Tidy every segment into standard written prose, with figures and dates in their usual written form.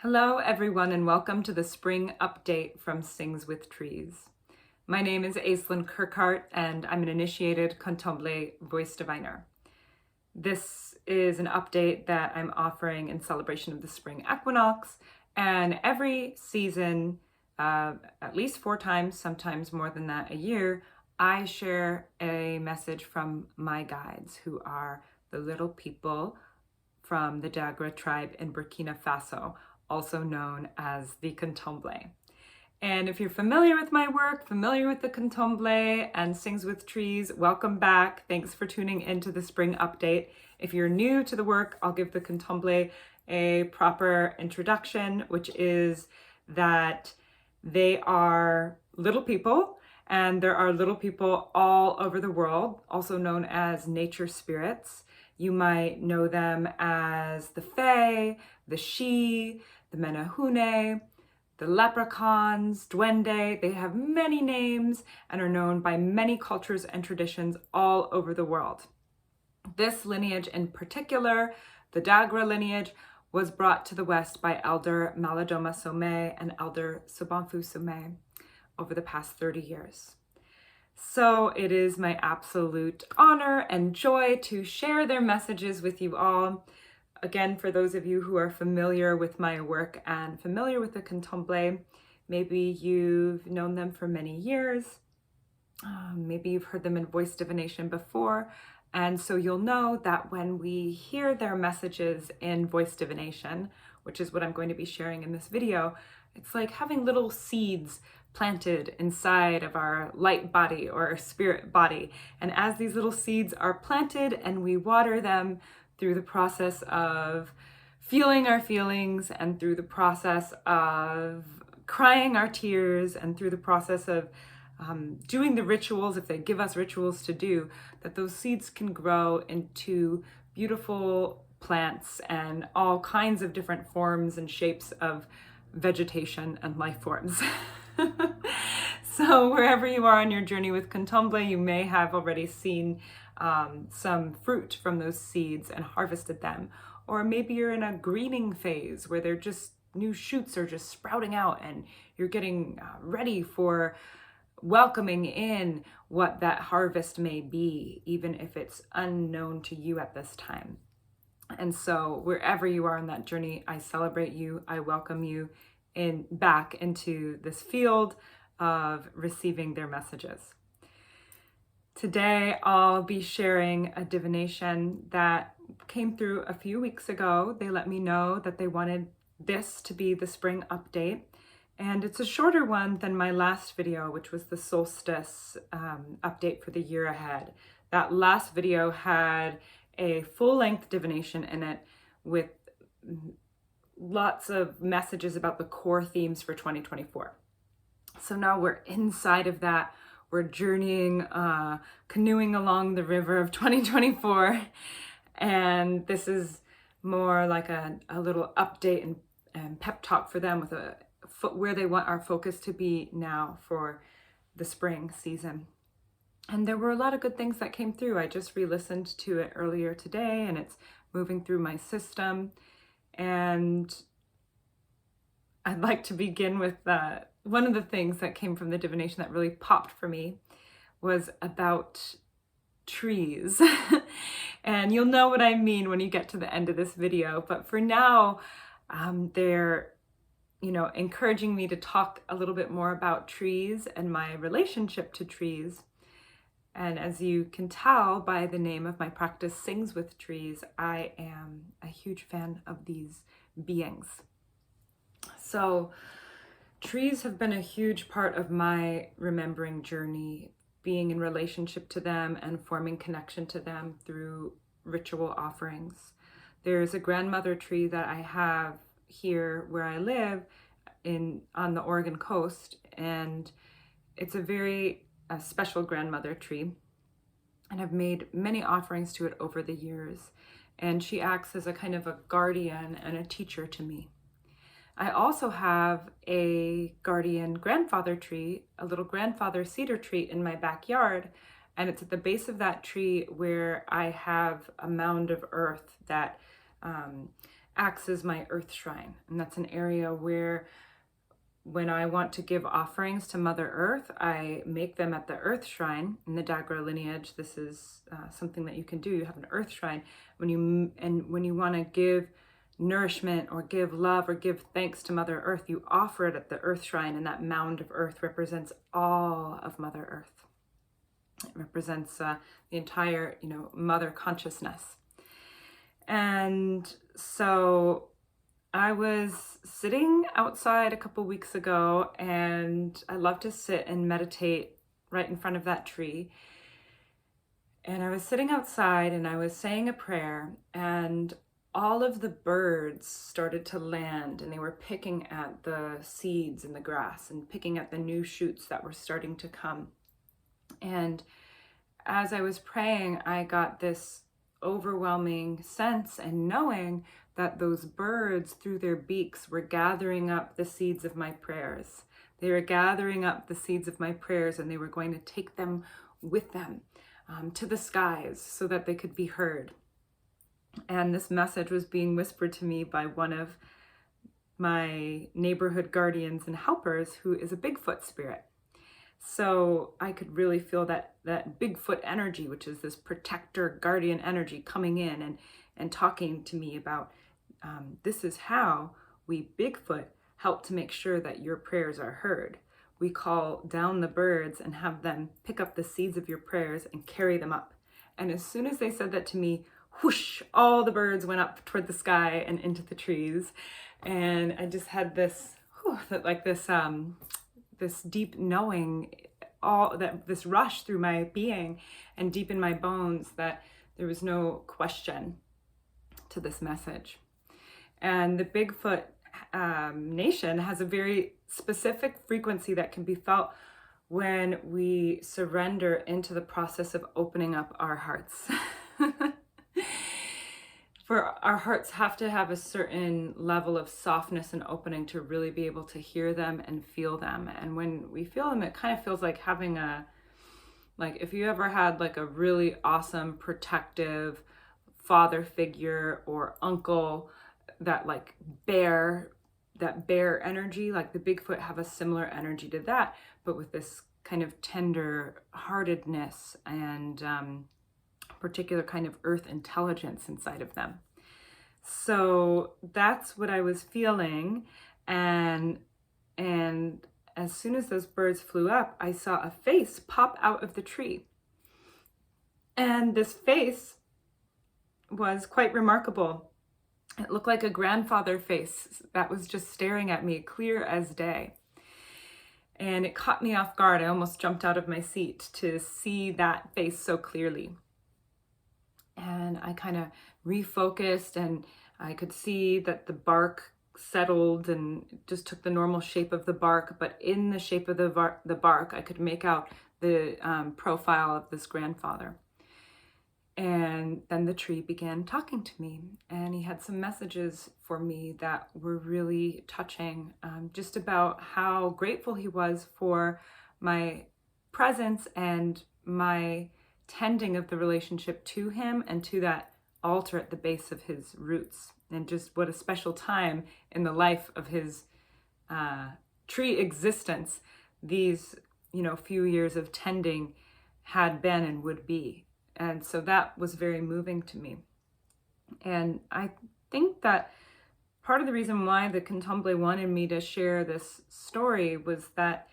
Hello everyone and welcome to the spring update from Sings with Trees. My name is Aislinn Kerckhaert and I'm an initiated Kontomblé voice diviner. This is an update that I'm offering in celebration of the spring equinox, and every season, at least 4 times, sometimes more than that a year, I share a message from my guides, who are the little people from the Dagra tribe in Burkina Faso, also known as the Kontomblé. And if you're familiar with my work, familiar with the Kontomblé and Sings with Trees, welcome back. Thanks for tuning into the spring update. If you're new to the work, I'll give the Kontomblé a proper introduction, which is that they are little people, and there are little people all over the world, also known as nature spirits. You might know them as the Fae, the She, the Menehune, the leprechauns, duende. They have many names and are known by many cultures and traditions all over the world. This lineage in particular, the Dagra lineage, was brought to the West by Elder Malidoma Somé and Elder Sobonfu Somé over the past 30 years. So it is my absolute honor and joy to share their messages with you all. Again, for those of you who are familiar with my work and familiar with the Kontomblé, maybe you've known them for many years. Maybe you've heard them in voice divination before. And so you'll know that when we hear their messages in voice divination, which is what I'm going to be sharing in this video, it's like having little seeds planted inside of our light body or our spirit body. And as these little seeds are planted and we water them through the process of feeling our feelings and through the process of crying our tears and through the process of doing the rituals, if they give us rituals to do, that those seeds can grow into beautiful plants and all kinds of different forms and shapes of vegetation and life forms. So wherever you are on your journey with Kontomblé, you may have already seen some fruit from those seeds and harvested them. Or maybe you're in a greening phase where they're just new shoots are just sprouting out and you're getting ready for welcoming in what that harvest may be, even if it's unknown to you at this time. And so wherever you are on that journey, I celebrate you. I welcome you back into this field of receiving their messages. Today, I'll be sharing a divination that came through a few weeks ago. They let me know that they wanted this to be the spring update. And it's a shorter one than my last video, which was the solstice update for the year ahead. That last video had a full-length divination in it with lots of messages about the core themes for 2024. So now we're inside of that. We're journeying, canoeing along the river of 2024. And this is more like a little update and pep talk for them with where they want our focus to be now for the spring season. And there were a lot of good things that came through. I just re-listened to it earlier today and it's moving through my system. And I'd like to begin with one of the things that came from the divination that really popped for me was about trees. And you'll know what I mean when you get to the end of this video. But for now, they're encouraging me to talk a little bit more about trees and my relationship to trees. And as you can tell by the name of my practice, Sings with Trees, I am a huge fan of these beings. So trees have been a huge part of my remembering journey, being in relationship to them and forming connection to them through ritual offerings. There's a grandmother tree that I have here where I live on the Oregon coast, and it's a very special grandmother tree, and I've made many offerings to it over the years, and she acts as a kind of a guardian and a teacher to me. I also have a guardian grandfather tree, a little grandfather cedar tree in my backyard, and it's at the base of that tree where I have a mound of earth that acts as my earth shrine. And that's an area where when I want to give offerings to Mother Earth, I make them at the earth shrine. In the Dagra lineage, this is something that you can do. You have an earth shrine. When you want to give nourishment or give love or give thanks to Mother Earth, you offer it at the earth shrine, and that mound of earth represents all of Mother Earth. It represents the entire, mother consciousness. And so I was sitting outside a couple weeks ago, and I love to sit and meditate right in front of that tree. And I was sitting outside and I was saying a prayer, and all of the birds started to land, and they were picking at the seeds in the grass and picking at the new shoots that were starting to come. And as I was praying, I got this overwhelming sense and knowing that those birds through their beaks were gathering up the seeds of my prayers. They were gathering up the seeds of my prayers, and they were going to take them with them to the skies so that they could be heard. And this message was being whispered to me by one of my neighborhood guardians and helpers, who is a Bigfoot spirit. So I could really feel that Bigfoot energy, which is this protector guardian energy, coming in and talking to me about this is how we Bigfoot help to make sure that your prayers are heard. We call down the birds and have them pick up the seeds of your prayers and carry them up. And as soon as they said that to me, whoosh, all the birds went up toward the sky and into the trees. And I just had this, this deep knowing, this rush through my being and deep in my bones, that there was no question to this message. And the Bigfoot nation has a very specific frequency that can be felt when we surrender into the process of opening up our hearts. For our hearts have to have a certain level of softness and opening to really be able to hear them and feel them. And when we feel them, it kind of feels like having if you ever had like a really awesome protective father figure or uncle, that bear energy, like the Bigfoot have a similar energy to that, but with this kind of tender heartedness and particular kind of earth intelligence inside of them. So that's what I was feeling. And as soon as those birds flew up, I saw a face pop out of the tree. And this face was quite remarkable. It looked like a grandfather face that was just staring at me, clear as day. And it caught me off guard. I almost jumped out of my seat to see that face so clearly. And I kind of refocused, and I could see that the bark settled and just took the normal shape of the bark. But in the shape of the bark, I could make out the profile of this grandfather. And then the tree began talking to me, and he had some messages for me that were really touching, just about how grateful he was for my presence and my tending of the relationship to him and to that altar at the base of his roots, and just what a special time in the life of his tree existence these few years of tending had been and would be. And so that was very moving to me. And I think that part of the reason why the Kontomblé wanted me to share this story was that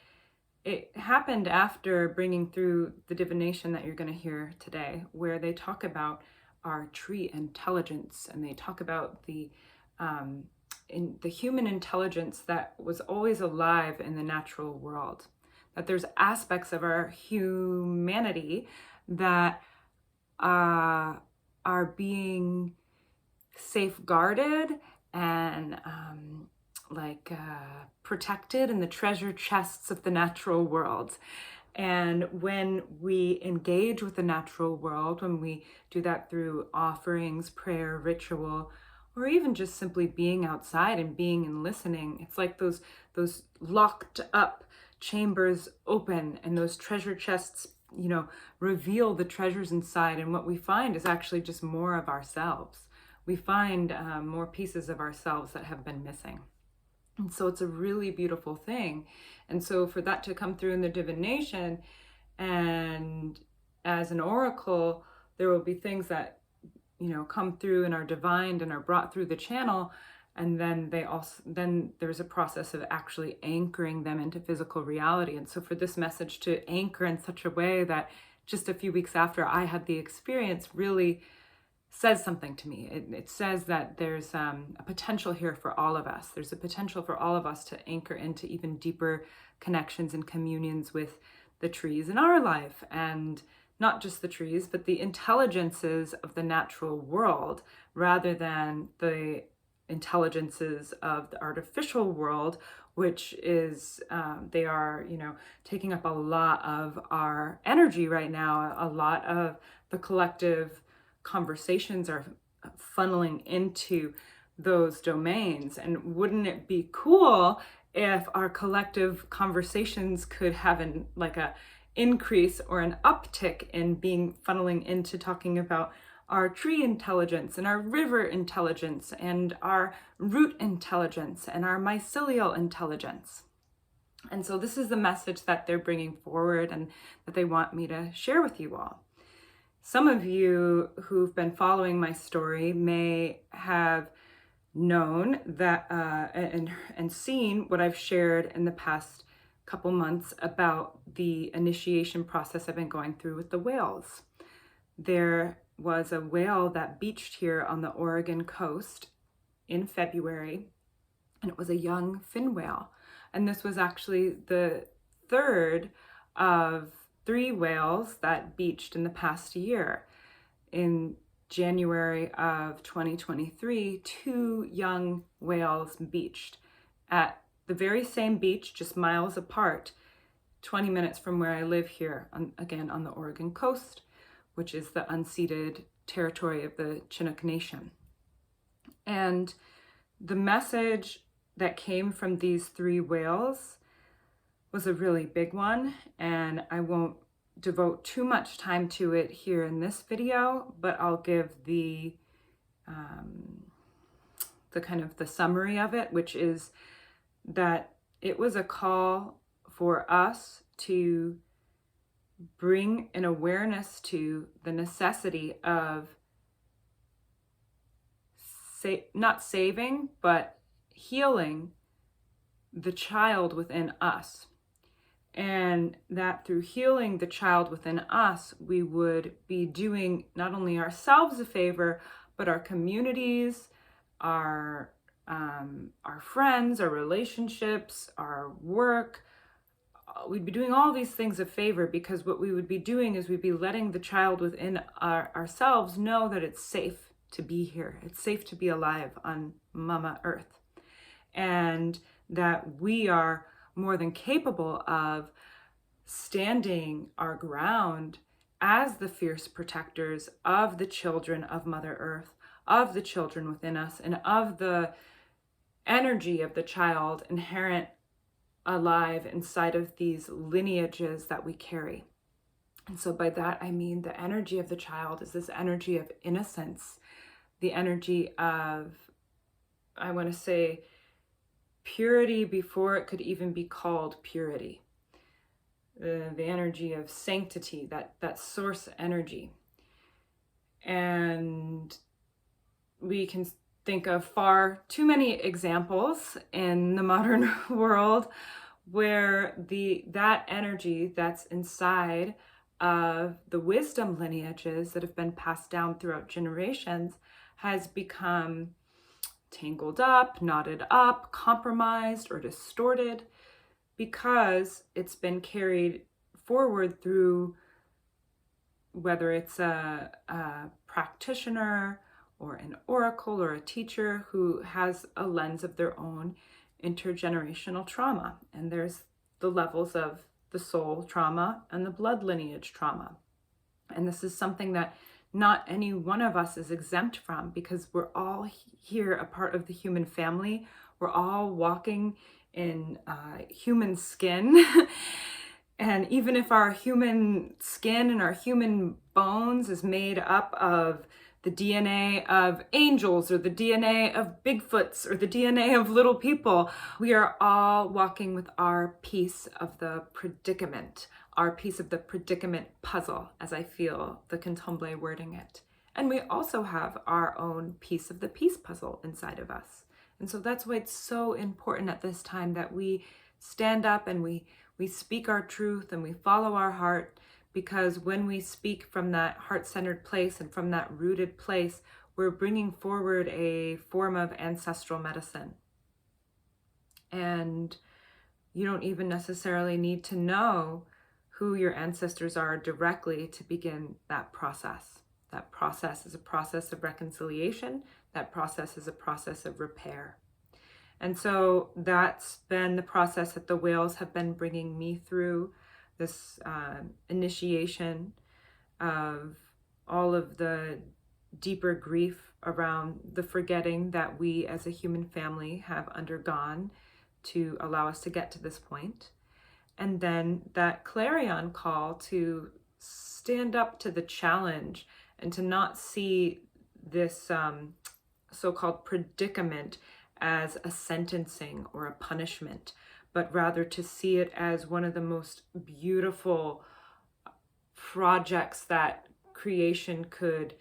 it happened after bringing through the divination that you're going to hear today, where they talk about our tree intelligence, and they talk about the human intelligence that was always alive in the natural world. That there's aspects of our humanity that are being safeguarded and protected in the treasure chests of the natural world. And when we engage with the natural world, when we do that through offerings, prayer, ritual, or even just simply being outside and being and listening, it's like those locked up chambers open, and those treasure chests reveal the treasures inside, and what we find is actually just more of ourselves. we find more pieces of ourselves that have been missing. And so it's a really beautiful thing. And so for that to come through in the divination, and as an oracle, there will be things that, you know, come through and are divined and are brought through the channel. And then there's a process of actually anchoring them into physical reality. And so for this message to anchor in such a way that just a few weeks after I had the experience really says something to me. It says that there's a potential here for all of us. There's a potential for all of us to anchor into even deeper connections and communions with the trees in our life, and not just the trees, but the intelligences of the natural world, rather than the intelligences of the artificial world, which is they are, you know, taking up a lot of our energy right now. A lot of the collective conversations are funneling into those domains. And wouldn't it be cool if our collective conversations could have a increase or an uptick in being funneling into talking about our tree intelligence and our river intelligence and our root intelligence and our mycelial intelligence? And so this is the message that they're bringing forward and that they want me to share with you all. Some of you who've been following my story may have known that and seen what I've shared in the past couple months about the initiation process I've been going through with the whales. There was a whale that beached here on the Oregon coast in February, and it was a young fin whale. And this was actually the third of 3 whales that beached in the past year. In January of 2023, 2 young whales beached at the very same beach, just miles apart, 20 minutes from where I live here, again on the Oregon coast, which is the unceded territory of the Chinook Nation. And the message that came from these 3 whales was a really big one, and I won't devote too much time to it here in this video, but I'll give the kind of the summary of it, which is that it was a call for us to bring an awareness to the necessity of not saving, but healing the child within us. And that through healing the child within us, we would be doing not only ourselves a favor, but our communities, our friends, our relationships, our work. We'd be doing all these things a favor, because what we would be doing is we'd be letting the child within ourselves know that it's safe to be here. It's safe to be alive on Mama Earth. And that we are more than capable of standing our ground as the fierce protectors of the children of Mother Earth, of the children within us, and of the energy of the child inherent alive inside of these lineages that we carry. And so by that, I mean the energy of the child is this energy of innocence, the energy of, I want to say, purity before it could even be called purity. The energy of sanctity, that source energy. And we can think of far too many examples in the modern world where that energy that's inside of the wisdom lineages that have been passed down throughout generations has become tangled up, knotted up, compromised, or distorted, because it's been carried forward through, whether it's a practitioner or an oracle or a teacher who has a lens of their own intergenerational trauma. And there's the levels of the soul trauma and the blood lineage trauma. And this is something that not any one of us is exempt from, because we're all here a part of the human family. We're all walking in human skin. And even if our human skin and our human bones is made up of the DNA of angels or the DNA of Bigfoots or the DNA of little people. We are all walking with our piece of the predicament, our piece of the predicament puzzle, as I feel the Kontomblé wording it. And we also have our own piece of the peace puzzle inside of us. And so that's why it's so important at this time that we stand up and we speak our truth and we follow our heart, because when we speak from that heart-centered place and from that rooted place, we're bringing forward a form of ancestral medicine. And you don't even necessarily need to know who your ancestors are directly to begin that process. That process is a process of reconciliation. That process is a process of repair. And so that's been the process that the whales have been bringing me through, this initiation of all of the deeper grief around the forgetting that we as a human family have undergone to allow us to get to this point. And then that clarion call to stand up to the challenge and to not see this so-called predicament as a sentencing or a punishment, but rather to see it as one of the most beautiful projects that creation could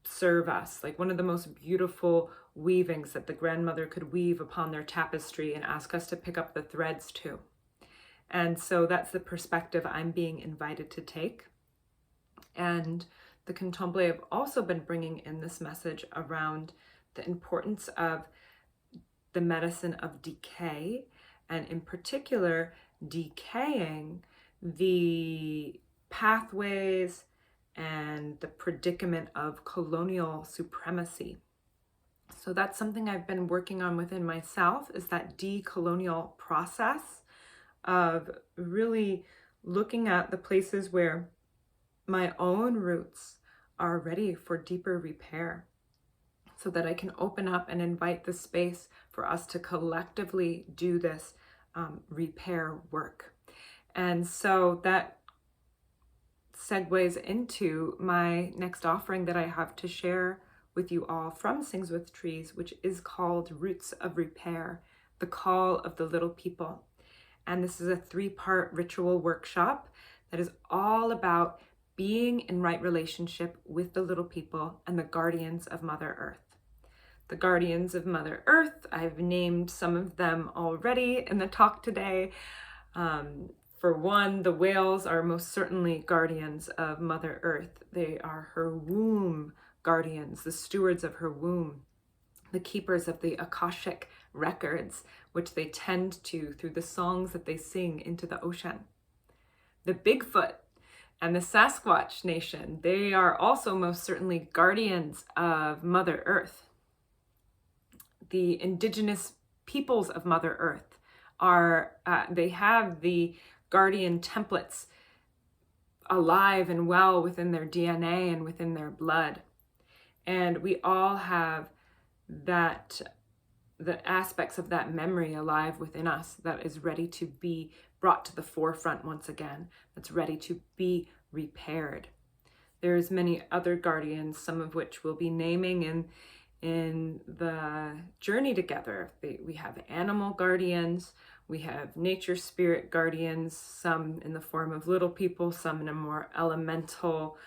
serve us, like one of the most beautiful weavings that the grandmother could weave upon their tapestry and ask us to pick up the threads too. And so that's the perspective I'm being invited to take. And the Kontomblé have also been bringing in this message around the importance of the medicine of decay, and in particular, decaying the pathways and the predicament of colonial supremacy. So that's something I've been working on within myself, is that decolonial process of really looking at the places where my own roots are ready for deeper repair, so that I can open up and invite the space for us to collectively do this repair work. And so that segues into my next offering that I have to share with you all from Sings with Trees, which is called Roots of Repair, the Call of the Little People. And this is a 3-part ritual workshop that is all about being in right relationship with the little people and the guardians of Mother Earth. The guardians of Mother Earth, I've named some of them already in the talk today. For one, the whales are most certainly guardians of Mother Earth. They are her womb guardians, the stewards of her womb, the keepers of the Akashic records, which they tend to through the songs that they sing into the ocean. The Bigfoot and the Sasquatch Nation, they are also most certainly guardians of Mother Earth. The indigenous peoples of Mother Earth are, they have the guardian templates alive and well within their DNA and within their blood. And we all have that, the aspects of that memory alive within us that is ready to be brought to the forefront once again, that's ready to be repaired. There's many other guardians, some of which we'll be naming in the journey together. We have animal guardians, we have nature spirit guardians, some in the form of little people, some in a more elemental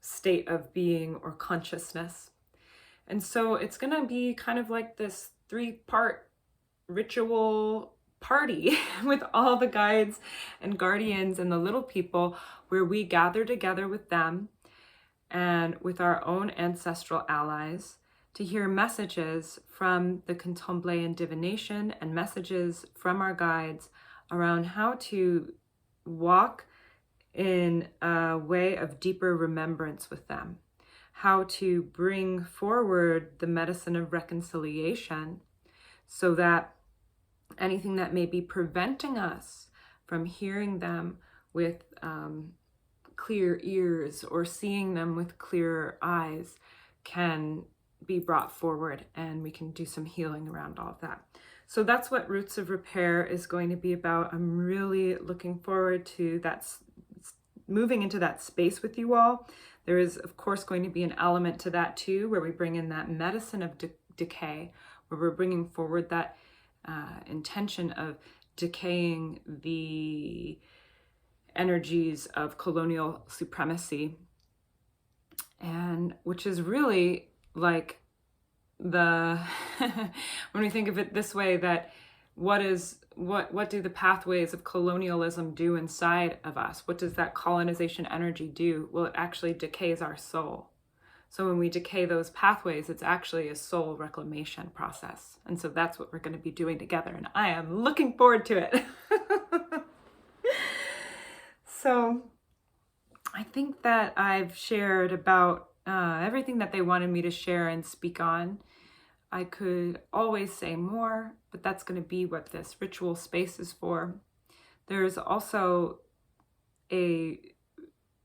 state of being or consciousness. And so it's going to be kind of like this 3-part ritual party with all the guides and guardians and the little people, where we gather together with them and with our own ancestral allies to hear messages from the Kontomblé and Divination, and messages from our guides around how to walk in a way of deeper remembrance with them, how to bring forward the medicine of reconciliation, so that anything that may be preventing us from hearing them with clear ears or seeing them with clearer eyes can be brought forward, and we can do some healing around all of that. So that's what Roots of Repair is going to be about. I'm really looking forward to that, moving into that space with you all. There is, of course, going to be an element to that too, where we bring in that medicine of decay, where we're bringing forward that intention of decaying the energies of colonial supremacy, and which is really like the when we think of it this way, that what do the pathways of colonialism do inside of us? What does that colonization energy do? Well, it actually decays our soul. So when we decay those pathways, it's actually a soul reclamation process. And so that's what we're going to be doing together, and I am looking forward to it. So I think that I've shared about everything that they wanted me to share and speak on. I could always say more, but that's going to be what this ritual space is for. There's also a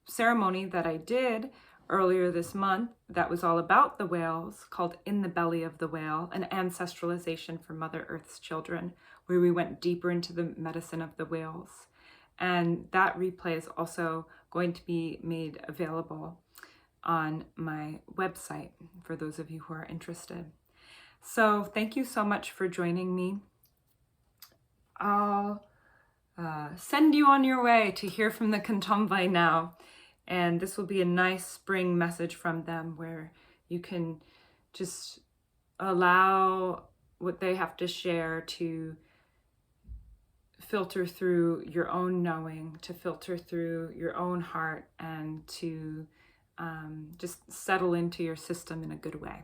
ceremony that I did earlier this month that was all about the whales, called In the Belly of the Whale, an ancestralization for Mother Earth's children, where we went deeper into the medicine of the whales. And that replay is also going to be made available on my website for those of you who are interested. So thank you so much for joining me. I'll send you on your way to hear from the Kontomblé now. And this will be a nice spring message from them, where you can just allow what they have to share to filter through your own knowing, to filter through your own heart, and to just settle into your system in a good way.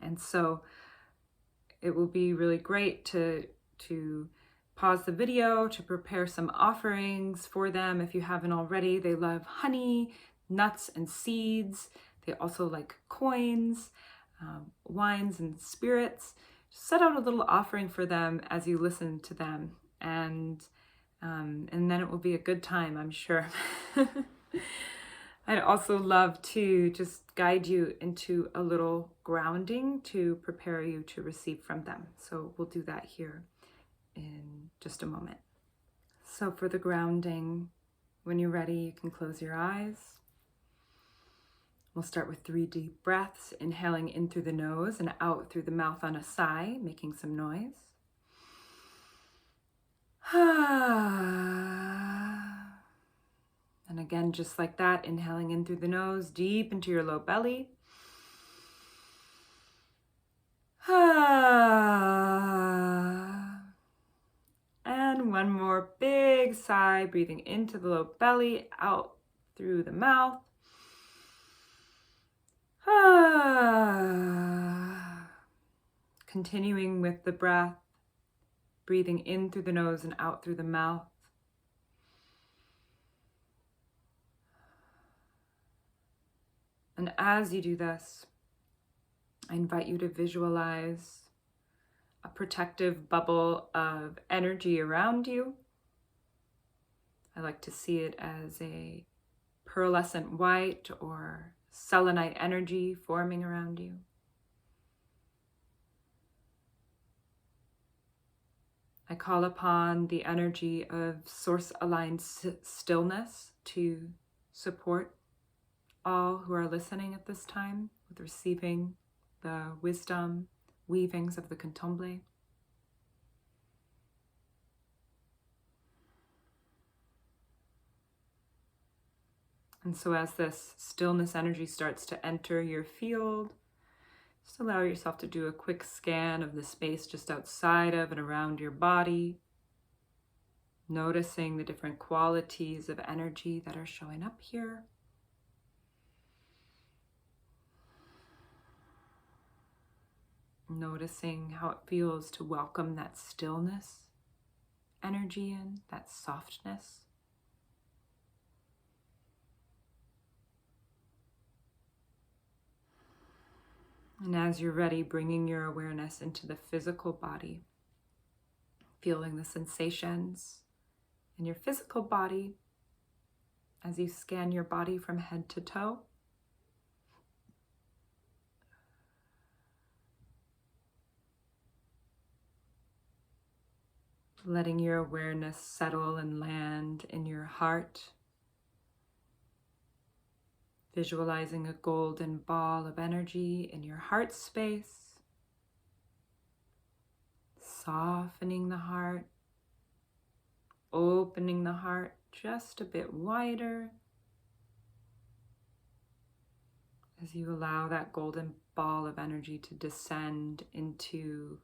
And so it will be really great to pause the video to prepare some offerings for them if you haven't already. They love honey, nuts, and seeds. They also like coins, wines, and spirits. Set out a little offering for them as you listen to them, and then it will be a good time, I'm sure. I'd also love to just guide you into a little grounding to prepare you to receive from them. So we'll do that here in just a moment. So for the grounding, when you're ready, you can close your eyes. We'll start with 3 deep breaths, inhaling in through the nose and out through the mouth on a sigh, making some noise. And again, just like that, inhaling in through the nose, deep into your low belly. And one more big sigh, breathing into the low belly, out through the mouth. Continuing with the breath, breathing in through the nose and out through the mouth. And as you do this, I invite you to visualize a protective bubble of energy around you. I like to see it as a pearlescent white or selenite energy forming around you. I call upon the energy of source-aligned stillness to support all who are listening at this time with receiving the wisdom weavings of the Kontomblé. And so as this stillness energy starts to enter your field, just allow yourself to do a quick scan of the space just outside of and around your body, noticing the different qualities of energy that are showing up here. Noticing how it feels to welcome that stillness energy in, that softness. And as you're ready, bringing your awareness into the physical body, feeling the sensations in your physical body as you scan your body from head to toe. Letting your awareness settle and land in your heart, Visualizing a golden ball of energy in your heart space, softening the heart, opening the heart just a bit wider as you allow that golden ball of energy to descend into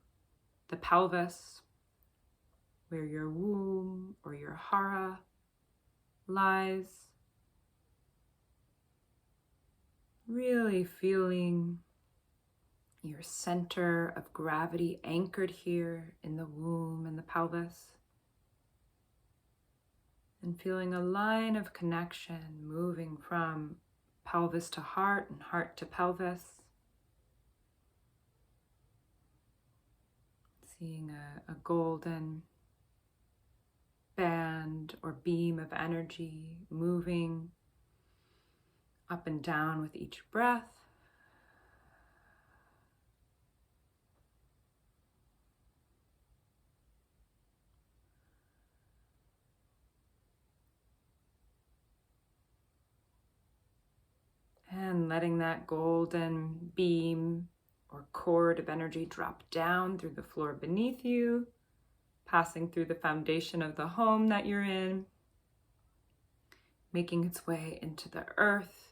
the pelvis, where your womb or your hara lies. Really feeling your center of gravity anchored here in the womb and the pelvis. And feeling a line of connection moving from pelvis to heart and heart to pelvis. Seeing a golden band or beam of energy moving up and down with each breath. And letting that golden beam or cord of energy drop down through the floor beneath you, passing through the foundation of the home that you're in, making its way into the earth,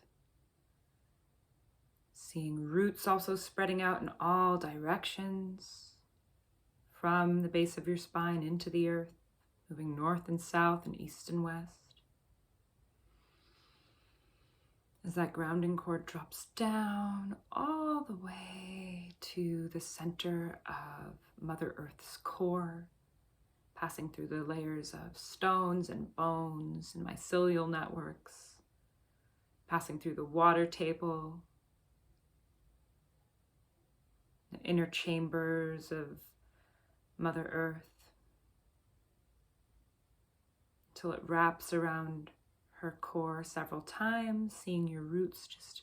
seeing roots also spreading out in all directions, from the base of your spine into the earth, moving north and south and east and west. As that grounding cord drops down all the way to the center of Mother Earth's core, passing through the layers of stones and bones and mycelial networks, passing through the water table, the inner chambers of Mother Earth, until it wraps around her core several times, seeing your roots just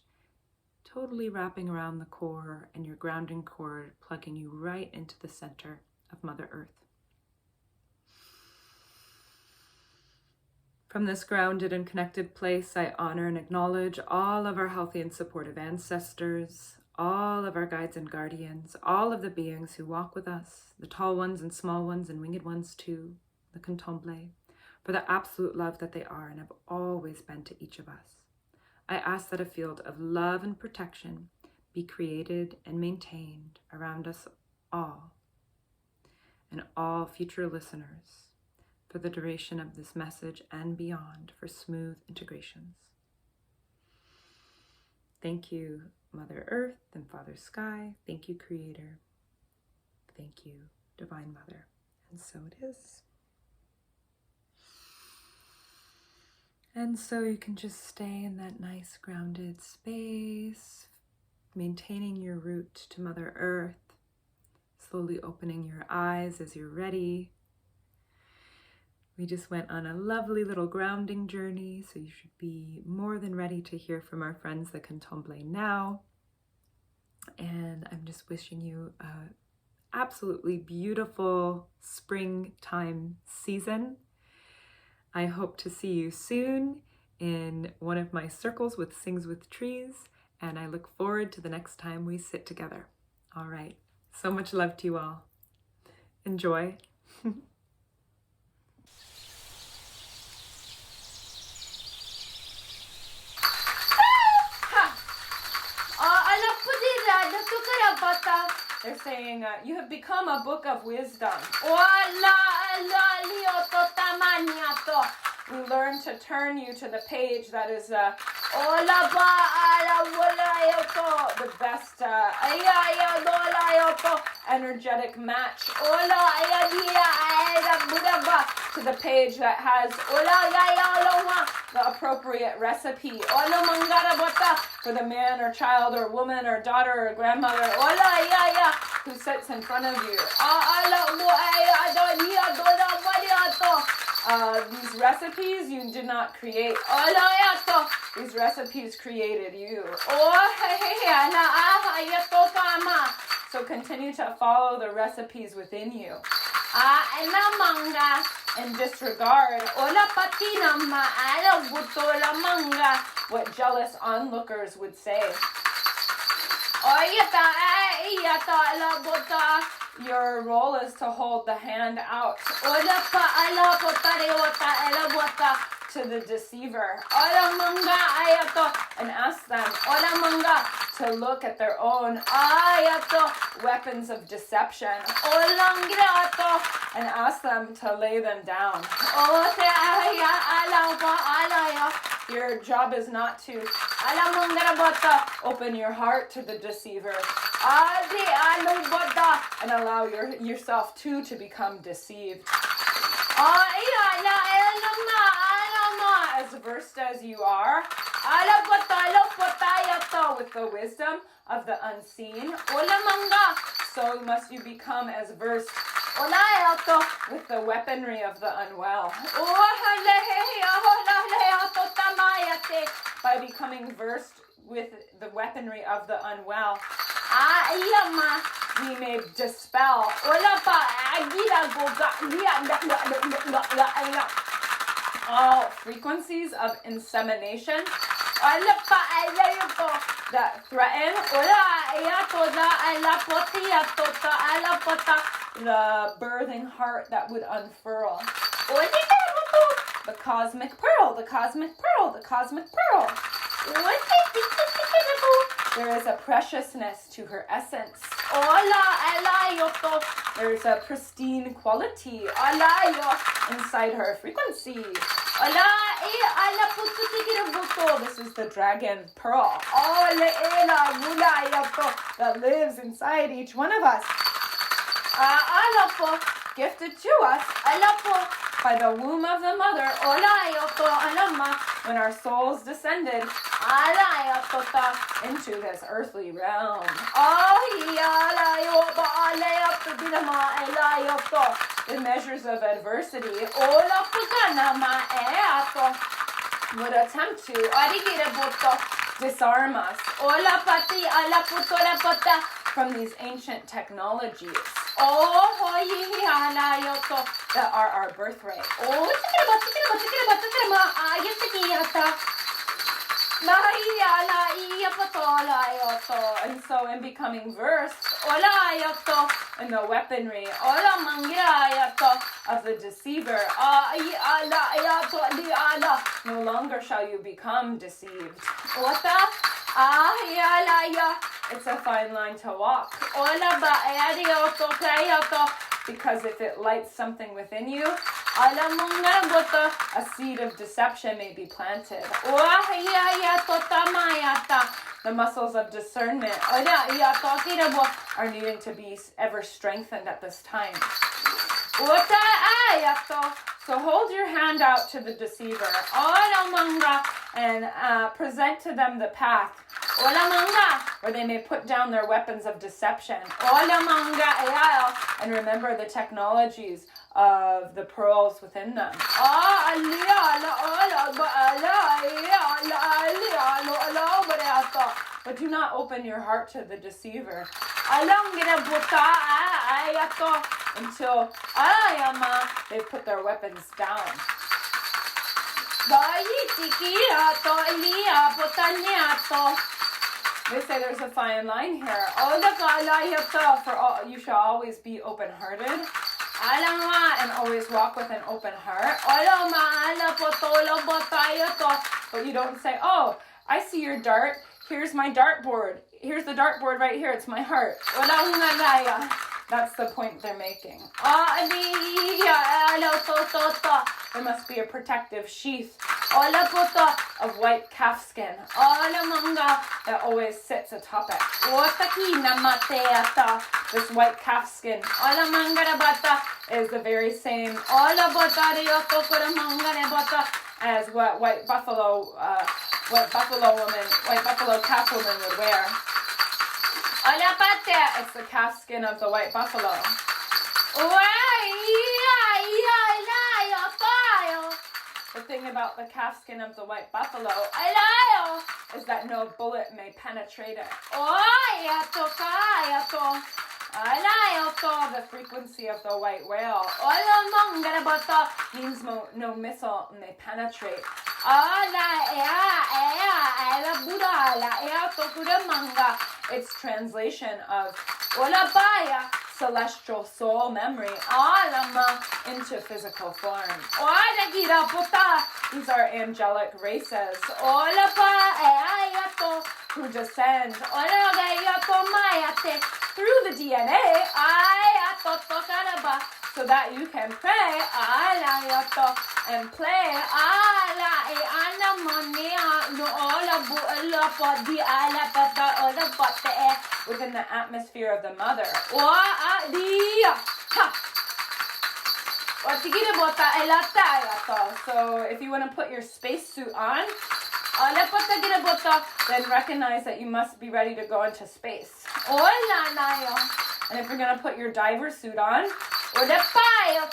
totally wrapping around the core and your grounding cord plugging you right into the center of Mother Earth. From this grounded and connected place, I honor and acknowledge all of our healthy and supportive ancestors, all of our guides and guardians, all of the beings who walk with us, the tall ones and small ones and winged ones too, the Kontomblé, for the absolute love that they are and have always been to each of us. I ask that a field of love and protection be created and maintained around us all and all future listeners for the duration of this message and beyond, for smooth integrations. Thank you, Mother Earth and Father Sky. Thank you, Creator. Thank you, Divine Mother. And so it is. And so you can just stay in that nice grounded space, maintaining your root to Mother Earth, slowly opening your eyes as you're ready. We just went on a lovely little grounding journey, so you should be more than ready to hear from our friends, the Kontomblé, now. And I'm just wishing you a absolutely beautiful springtime season. I hope to see you soon in one of my circles with Sings with Trees, and I look forward to the next time we sit together. All right, so much love to you all. Enjoy. They're saying, you have become a book of wisdom. We learn to turn you to the page that is the best energetic match to the page that has the appropriate recipe for the man or child or woman or daughter or grandmother who sits in front of you. These recipes you did not create. These recipes created you. So continue to follow the recipes within you. And disregard what jealous onlookers would say. Your role is to hold the hand out to the deceiver and ask them to look at their own weapons of deception and ask them to lay them down. Your job is not to open your heart to the deceiver and allow yourself to become deceived. As versed as you are, with the wisdom of the unseen, so must you become as versed with the weaponry of the unwell. By becoming versed with the weaponry of the unwell, we may dispel all frequencies of insemination that threaten the birthing heart that would unfurl. The cosmic pearl, the cosmic pearl, the cosmic pearl. There is a preciousness to her essence. There's a pristine quality inside her frequency. This is the dragon pearl that lives inside each one of us. Gifted to us by the womb of the mother, when our souls descended into this earthly realm. The measures of adversity would attempt to disarm us from these ancient technologies that are our birthright. And so in becoming versed in the weaponry of the deceiver, no longer shall you become deceived. It's a fine line to walk. Because if it lights something within you, a seed of deception may be planted. The muscles of discernment are needing to be ever strengthened at this time. So hold your hand out to the deceiver and present to them the path where they may put down their weapons of deception. And remember the technologies of the pearls within them. But do not open your heart to the deceiver until they put their weapons down. They say there's a fine line here. For all, you shall always be open-hearted and always walk with an open heart. But you don't say, oh, I see your dart. Here's my dartboard. Here's the dartboard right here. It's my heart. That's the point they're making. There must be a protective sheath of white calfskin that always sits atop it. This white calfskin is the very same as what white buffalo calf woman would wear. It's the calfskin of the white buffalo. The thing about the calfskin of the white buffalo is that no bullet may penetrate it. The frequency of the white whale means no missile may penetrate. It's translation of Olabaya, celestial soul memory, alama, into physical form. These are angelic races. Who descend through the DNA so that you can pray and play within the atmosphere of the mother. So if you want to put your spacesuit on, then recognize that you must be ready to go into space. And if you're going to put your diver suit on,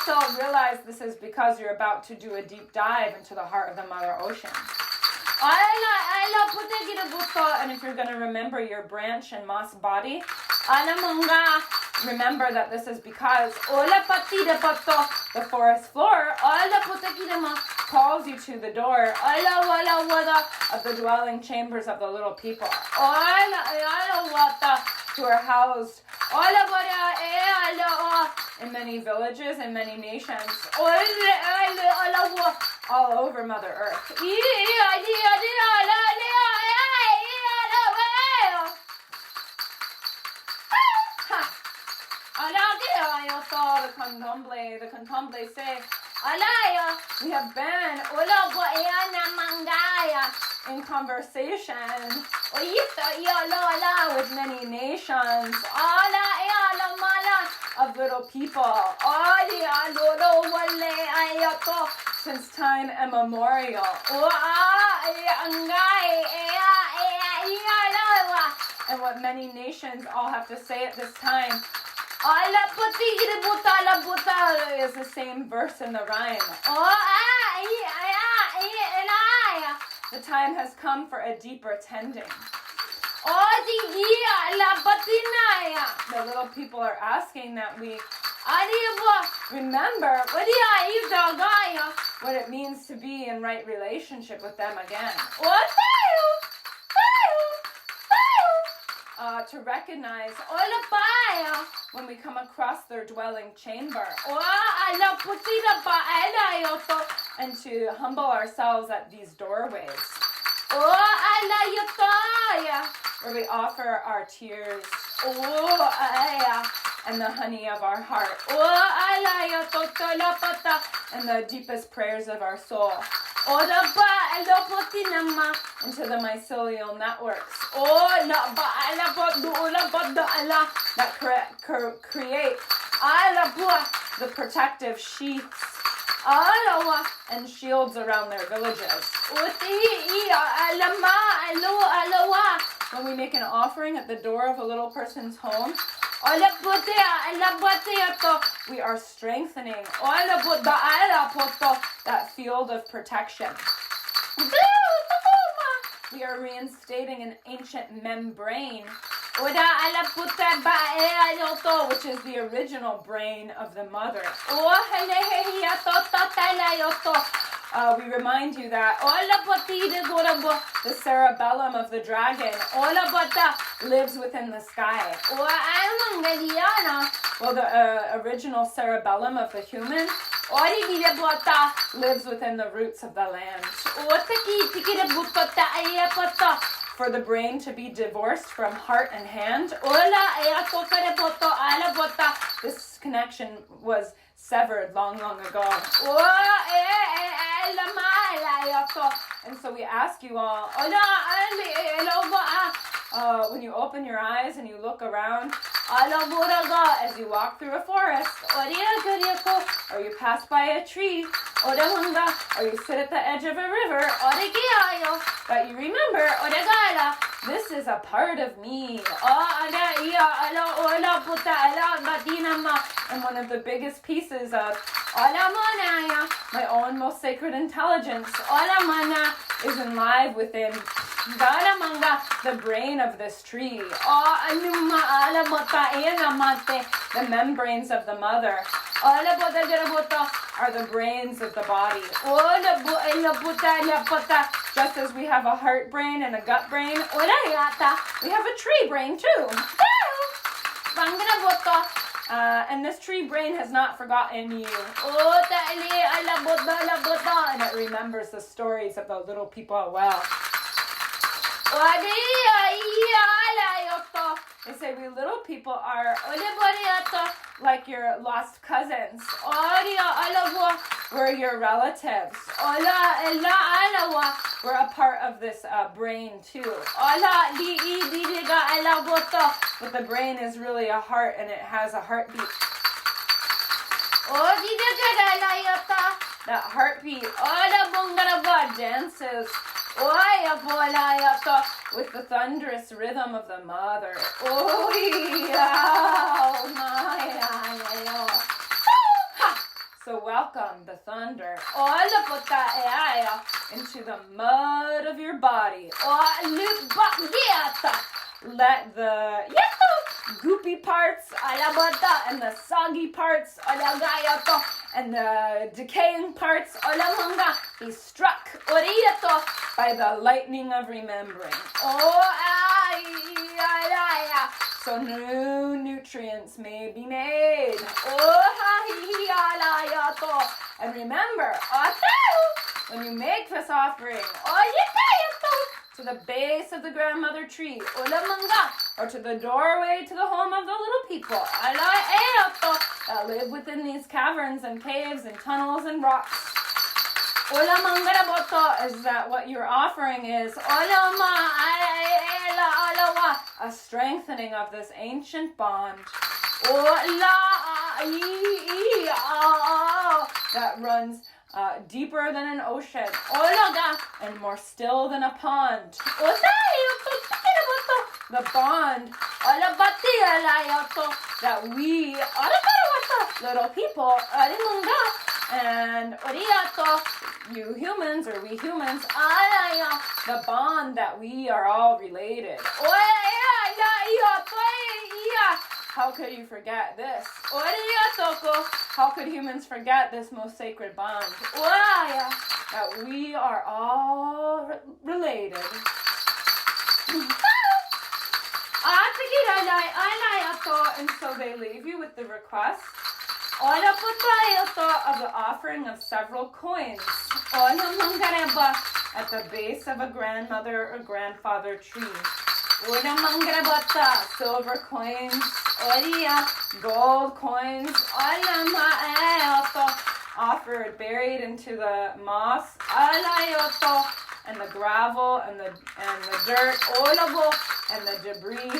so realize this is because you're about to do a deep dive into the heart of the Mother Ocean. And if you're going to remember your branch and moss body, remember that this is because the forest floor calls you to the door of the dwelling chambers of the little people who are housed in many villages and many nations all over Mother Earth. The Kontomblé say, we have been in conversation with many nations of little people since time immemorial. And what many nations all have to say at this time is the same verse in the rhyme. The time has come for a deeper tending. The little people are asking that we remember what it means to be in right relationship with them again. To recognize when we come across their dwelling chamber, and to humble ourselves at these doorways, where we offer our tears and the honey of our heart and the deepest prayers of our soul into the mycelial networks that create the protective sheaths and shields around their villages. When we make an offering at the door of a little person's home, we are strengthening that field of protection. We are reinstating an ancient membrane, which is the original brain of the mother. We remind you that the cerebellum of the dragon lives within the sky. Well, the original cerebellum of the human lives within the roots of the land. For the brain to be divorced from heart and hand, this connection was severed long ago. And so we ask you all, when you open your eyes and you look around, as you walk through a forest, or you pass by a tree, or you sit at the edge of a river, that you remember, this is a part of me. And one of the biggest pieces of my own most sacred intelligence is alive within the brain of this tree. The membranes of the mother are the brains of the body. Just as we have a heart brain and a gut brain, we have a tree brain too. And this tree brain has not forgotten you. And it remembers the stories of the little people well. They say we little people are like your lost cousins. We're your relatives. We're a part of this brain too. But the brain is really a heart and it has a heartbeat. That heartbeat dances with the thunderous rhythm of the mother. So welcome the thunder into the mud of your body. Let the goopy parts and the soggy parts and the decaying parts be struck by the lightning of remembering. So new nutrients may be made. And remember, when you make this offering, to the base of the grandmother tree, or to the doorway to the home of the little people that live within these caverns and caves and tunnels and rocks. Is that what you're offering is a strengthening of this ancient bond that runs deeper than an ocean and more still than a pond. The bond that we little people and you humans or we humans, the bond that we are all related. How could you forget this? How could humans forget this most sacred bond? That we are all related. And so they leave you with the request of the offering of several coins at the base of a grandmother or grandfather tree. Silver coins, gold coins, offered buried into the moss, and the gravel and the dirt, and the debris,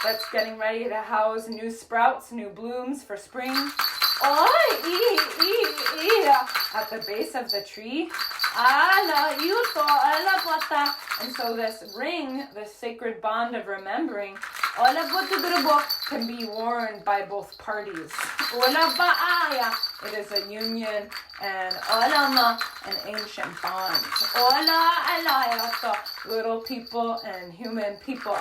that's getting ready to house new sprouts, new blooms for spring. At the base of the tree. And so this ring, this sacred bond of remembering, can be worn by both parties. It is a union and an ancient bond. Little people and human people,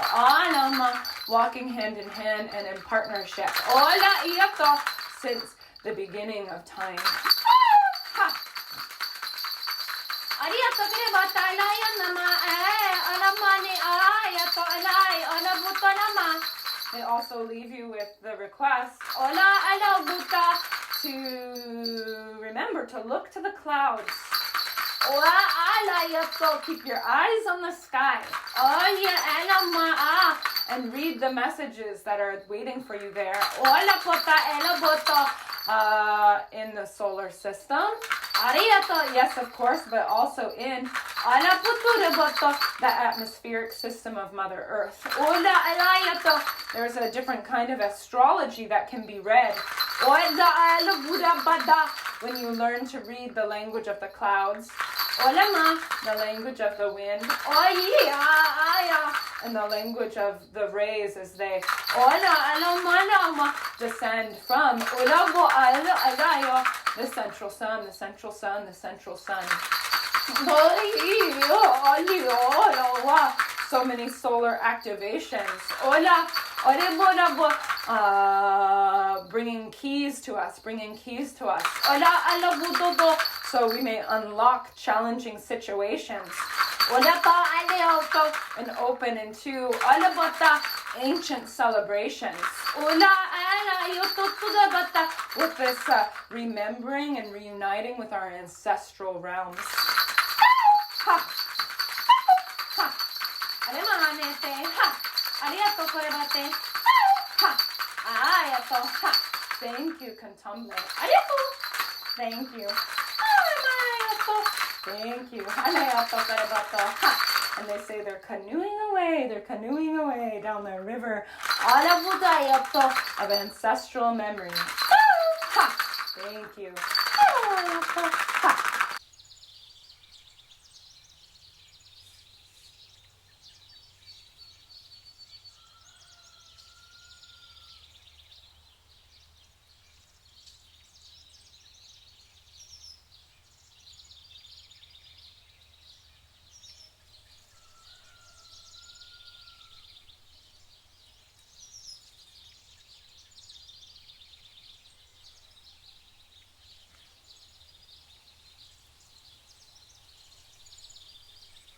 walking hand in hand and in partnership. Since the beginning of time. They also leave you with the request to remember to look to the clouds. Keep your eyes on the sky. And read the messages that are waiting for you there. In the solar system. Yes, of course, but also in the atmospheric system of Mother Earth. There's a different kind of astrology that can be read when you learn to read the language of the clouds, the language of the wind, and the language of the rays as they descend from the central sun, the central sun, the central sun. So many solar activations. Bringing keys to us, bringing keys to us. So we may unlock challenging situations. And open into ancient celebrations. With this remembering and reuniting with our ancestral realms. Thank you, Kontomblé. Thank you. Thank you. And they say they're canoeing away down the river of ancestral memory. Thank you.